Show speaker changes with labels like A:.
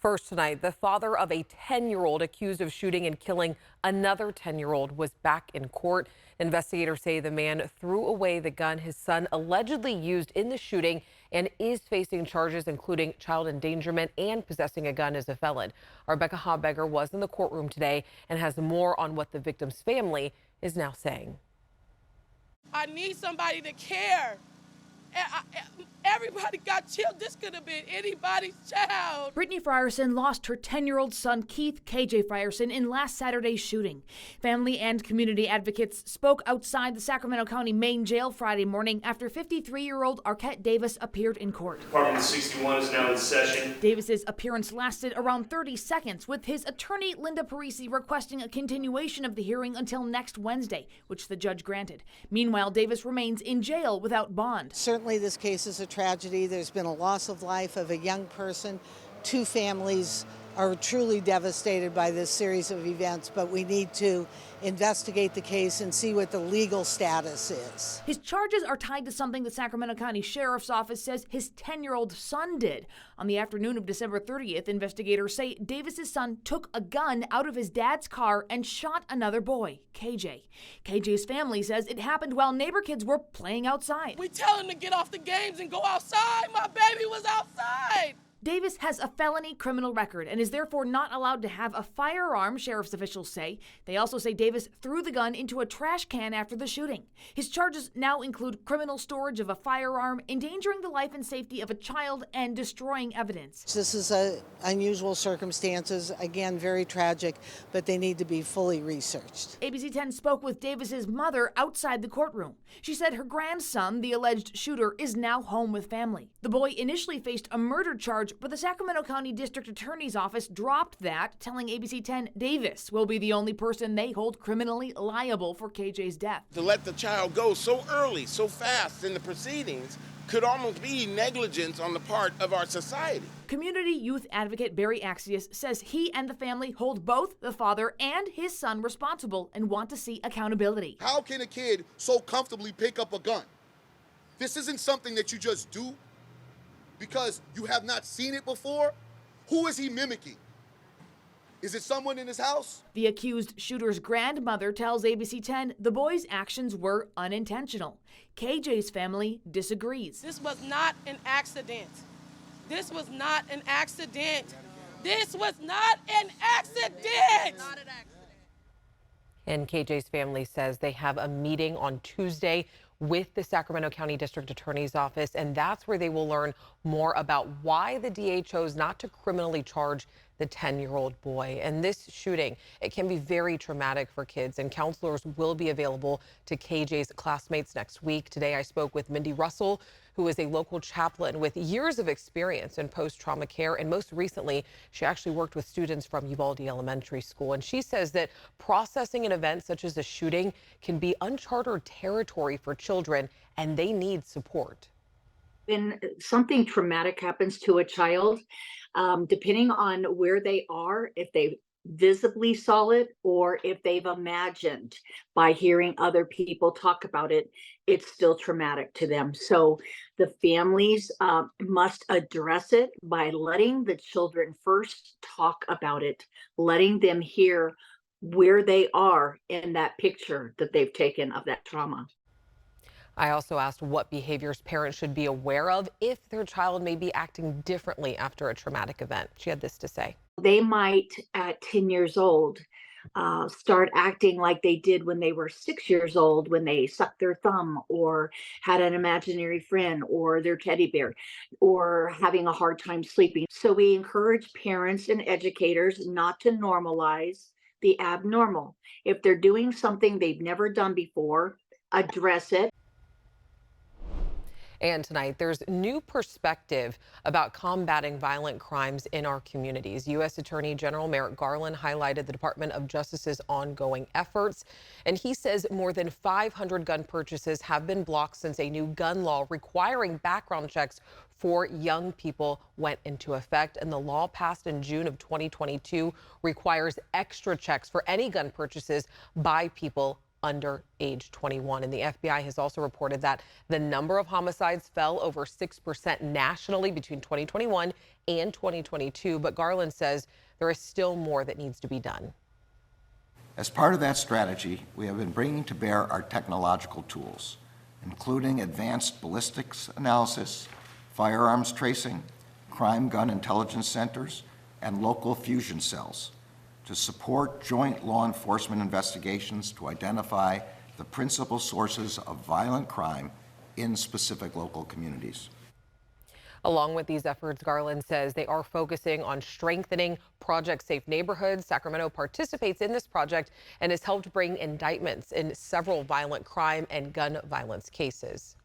A: First tonight, the father of a 10-year-old accused of shooting and killing another 10-year-old was back in court. Investigators say the man threw away the gun his son allegedly used in the shooting and is facing charges including child endangerment and possessing a gun as a felon. Our Rebecca Habegger was in the courtroom today and has more on what the victim's family is now saying.
B: I need somebody to care. Everybody got killed. This could have been anybody's child.
C: Brittany Frierson lost her 10-year-old son, Keith KJ Frierson, in last Saturday's shooting. Family and community advocates spoke outside the Sacramento County main jail Friday morning after 53-year-old Arquette Davis appeared in court.
D: Department 61 is now in session.
C: Davis's appearance lasted around 30 seconds, with his attorney, Linda Parisi, requesting a continuation of the hearing until next Wednesday, which the judge granted. Meanwhile, Davis remains in jail without bond.
E: Certainly this case is a tragedy. There's been a loss of life of a young person. Two families are truly devastated by this series of events, but we need to investigate the case and see what the legal status is.
C: His charges are tied to something the Sacramento County Sheriff's Office says his 10-year-old son did. On the afternoon of December 30th, investigators say Davis's son took a gun out of his dad's car and shot another boy, KJ. KJ's family says it happened while neighbor kids were playing outside.
B: We tell him to get off the games and go outside. My baby was outside.
C: Davis has a felony criminal record and is therefore not allowed to have a firearm, sheriff's officials say. They also say Davis threw the gun into a trash can after the shooting. His charges now include criminal storage of a firearm, endangering the life and safety of a child, and destroying evidence.
E: This is unusual circumstances, again, very tragic, but they need to be fully researched.
C: ABC 10 spoke with Davis's mother outside the courtroom. She said her grandson, the alleged shooter, is now home with family. The boy initially faced a murder charge, but the Sacramento County District Attorney's Office dropped that, telling ABC 10 Davis will be the only person they hold criminally liable for KJ's death.
F: To let the child go so early, so fast in the proceedings could almost be negligence on the part of our society.
C: Community youth advocate Barry Axius says he and the family hold both the father and his son responsible and want to see accountability.
G: How can a kid so comfortably pick up a gun? This isn't something that you just do because you have not seen it before. Who is he mimicking? Is it someone in his house?
C: The accused shooter's grandmother tells ABC 10 the boy's actions were unintentional. KJ's family disagrees.
B: This was not an accident. This was not an accident. This was not an accident. Not an accident.
A: And KJ's family says they have a meeting on Tuesday with the Sacramento County District Attorney's Office, and that's where they will learn more about why the DA chose not to criminally charge the 10-year-old boy. And this shooting, it can be very traumatic for kids, and counselors will be available to KJ's classmates next week. Today, I spoke with Mindy Russell, who is a local chaplain with years of experience in post-trauma care. And most recently, she actually worked with students from Uvalde Elementary School. And she says that processing an event such as a shooting can be uncharted territory for children, and they need support.
H: When something traumatic happens to a child, depending on where they are, if they visibly saw it or if they've imagined by hearing other people talk about it, it's still traumatic to them. So the families must address it by letting the children first talk about it, letting them hear where they are in that picture that they've taken of that trauma.
A: I also asked what behaviors parents should be aware of if their child may be acting differently after a traumatic event. She had this to say.
H: They might, at 10 years old, start acting like they did when they were 6 years old, when they sucked their thumb or had an imaginary friend or their teddy bear, or having a hard time sleeping. So we encourage parents and educators not to normalize the abnormal. If they're doing something they've never done before, address it.
A: And tonight, there's new perspective about combating violent crimes in our communities. U.S. Attorney General Merrick Garland highlighted the Department of Justice's ongoing efforts, and he says more than 500 gun purchases have been blocked since a new gun law requiring background checks for young people went into effect. And the law passed in June of 2022 requires extra checks for any gun purchases by people under age 21. And the FBI has also reported that the number of homicides fell over 6% nationally between 2021 and 2022. But Garland says there is still more that needs to be done.
I: As part of that strategy, we have been bringing to bear our technological tools, including advanced ballistics analysis, firearms tracing, crime gun intelligence centers, and local fusion cells to support joint law enforcement investigations to identify the principal sources of violent crime in specific local communities.
A: Along with these efforts, Garland says they are focusing on strengthening Project Safe Neighborhoods. Sacramento participates in this project and has helped bring indictments in several violent crime and gun violence cases.